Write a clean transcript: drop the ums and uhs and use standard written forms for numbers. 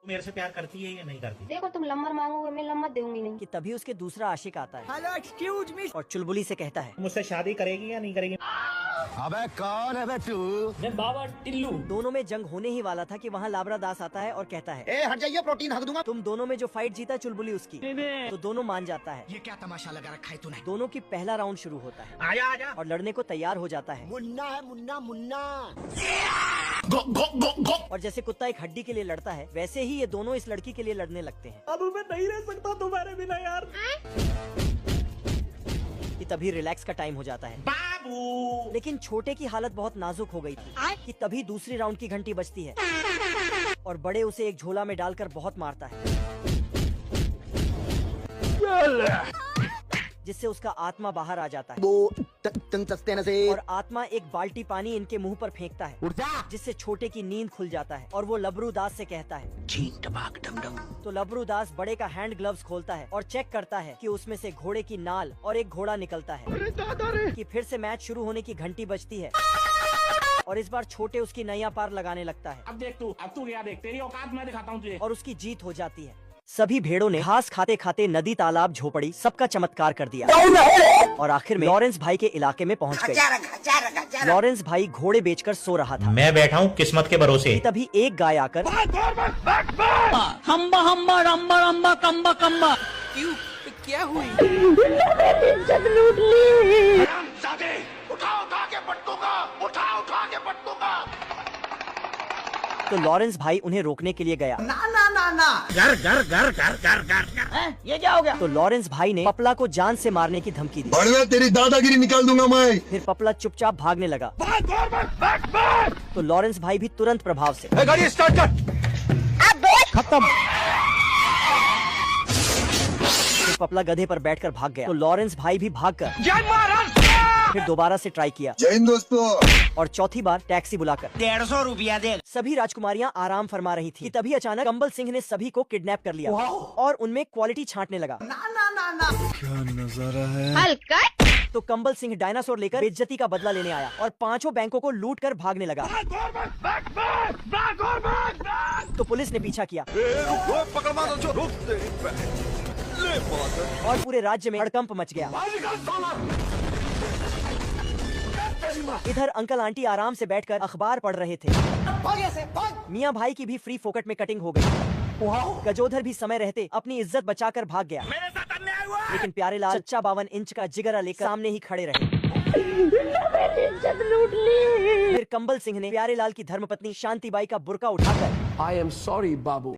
मेरे से प्यार करती है या नहीं करती? देखो तुम नंबर मांगोगे, मैं नंबर दूंगी नहीं। कि तभी उसके दूसरा आशिक आता है हेलो एक्सक्यूज मी और चुलबुली से कहता है मुझसे शादी करेगी या नहीं करेगी? अबे कौन है बे तू? मैं बाबा टिल्लू। दोनों में जंग होने ही वाला था कि वहाँ लाबरा दास आता है और कहता है ए हट जाइए, प्रोटीन हक दूंगा। तुम दोनों में जो फाइट जीता चुलबुली उसकी। तो दोनों मान जाता है। ये क्या तमाशा लगा रखा है तूने? दोनों की पहला राउंड शुरू होता है आजा आजा। और लड़ने को तैयार हो जाता है। मुन्ना है मुन्ना मुन्ना। और जैसे कुत्ता एक हड्डी के लिए लड़ता है, वैसे ही ये दोनों इस लड़की के लिए लड़ने लगते हैं। अब मैं नहीं रह सकता तुम्हारे बिना यार। कि तभी रिलैक्स का टाइम हो जाता है। बाबू लेकिन छोटे की हालत बहुत नाजुक हो गई थी कि तभी दूसरी राउंड की घंटी बजती है और बड़े उसे एक झोला में डालकर बहुत मारता है, जिससे उसका आत्मा बाहर आ जाता है। वो तंग सस्ते न से। और आत्मा एक बाल्टी पानी इनके मुंह पर फेंकता है, जिससे छोटे की नींद खुल जाता है और वो लबरू दास से कहता है चीन टबाक डम डम। तो लबरू दास बड़े का हैंड ग्लव्स खोलता है और चेक करता है कि उसमें से घोड़े की नाल और एक घोड़ा निकलता है। कि फिर से मैच शुरू होने की घंटी बजती है और इस बार छोटे उसकी नैया पार लगाने लगता है अब देख तू क्या देख, तेरी औकात मैं दिखाता हूँ तुझे। और उसकी जीत हो जाती है। सभी भेड़ों ने घास खाते खाते नदी, तालाब, झोपड़ी सबका चमत्कार कर दिया और आखिर में लॉरेंस भाई के इलाके में पहुंच गए। लॉरेंस भाई घोड़े बेचकर सो रहा था। मैं बैठा हूँ किस्मत के भरोसे। तभी एक गाय आकर हम्बा हम्बा रम्बा रम्बा कम्बा कम्बा। क्यों क्या हुई? तो लॉरेंस भाई उन्हें रोकने के लिए गया। ना ना ना ना। ये क्या हो गया? तो लॉरेंस भाई ने पपला को जान से मारने की धमकी दी। बढ़िया तेरी दादागिरी निकाल दूंगा मैं। फिर पपला चुपचाप भागने लगा। तो लॉरेंस भाई भी तुरंत प्रभाव से गाड़ी स्टार्ट कर। खत्म। फिर पपला गधे पर बैठकर भाग गया। तो लॉरेंस भाई भी भागकर फिर दोबारा से ट्राई किया जय हिंद दोस्तों। और चौथी बार टैक्सी बुलाकर 150 रुपया दे। सभी राजकुमारियां आराम फरमा रही थी कि तभी अचानक कंबल सिंह ने सभी को किडनैप कर लिया और उनमें क्वालिटी छांटने लगा। ना ना ना ना। क्या नजारा है। हल्का तो कंबल सिंह डायनासोर लेकर बेइज्जती का बदला लेने आया और 5 बैंकों को लूट कर भागने लगा। तो पुलिस ने पीछा किया और पूरे राज्य में हड़कंप मच गया। इधर अंकल आंटी आराम से बैठकर अखबार पढ़ रहे थे। मियाँ भाई की भी फ्री फोकट में कटिंग हो गई। गजोधर भी समय रहते अपनी इज्जत बचाकर भाग गया। लेकिन प्यारे लाल चच्चा 52 इंच का जिगरा लेकर सामने ही खड़े रहे। फिर कंबल सिंह ने प्यारे लाल की धर्मपत्नी शांतिबाई का बुर्का उठाकर I am sorry, बाबू।